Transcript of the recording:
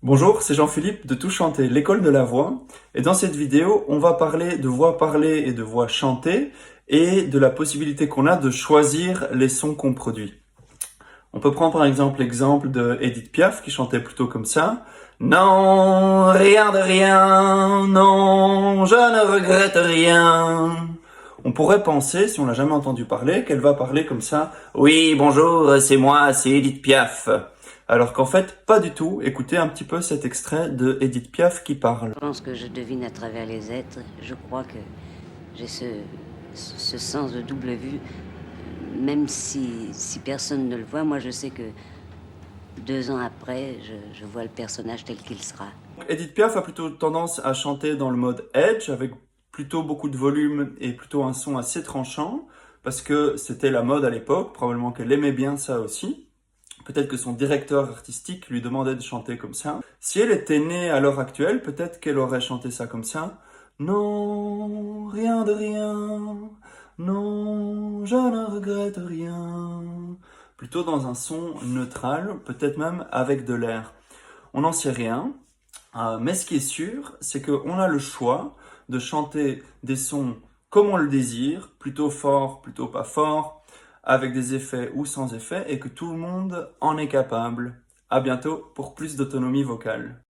Bonjour, c'est Jean-Philippe de Tout Chanter, l'école de la voix. Et dans cette vidéo, on va parler de voix parlée et de voix chantée et de la possibilité qu'on a de choisir les sons qu'on produit. On peut prendre par exemple l'exemple de Edith Piaf qui chantait plutôt comme ça. Non, rien de rien, non, je ne regrette rien. On pourrait penser, si on l'a jamais entendu parler, qu'elle va parler comme ça. Oui, bonjour, c'est moi, c'est Edith Piaf. Alors qu'en fait, pas du tout. Écoutez un petit peu cet extrait de Edith Piaf qui parle. Je pense que je devine à travers les êtres. Je crois que j'ai ce sens de double vue. Même si personne ne le voit, moi je sais que 2 ans après, je vois le personnage tel qu'il sera. Edith Piaf a plutôt tendance à chanter dans le mode edge, avec plutôt beaucoup de volume et plutôt un son assez tranchant, parce que c'était la mode à l'époque, probablement qu'elle aimait bien ça aussi. Peut-être que son directeur artistique lui demandait de chanter comme ça. Si elle était née à l'heure actuelle, peut-être qu'elle aurait chanté ça comme ça. Non, rien de rien. Non, je ne regrette rien. Plutôt dans un son neutral, peut-être même avec de l'air. On n'en sait rien. Mais ce qui est sûr, c'est qu'on a le choix de chanter des sons comme on le désire, plutôt fort, plutôt pas fort, avec des effets ou sans effets, et que tout le monde en est capable. À bientôt pour plus d'autonomie vocale.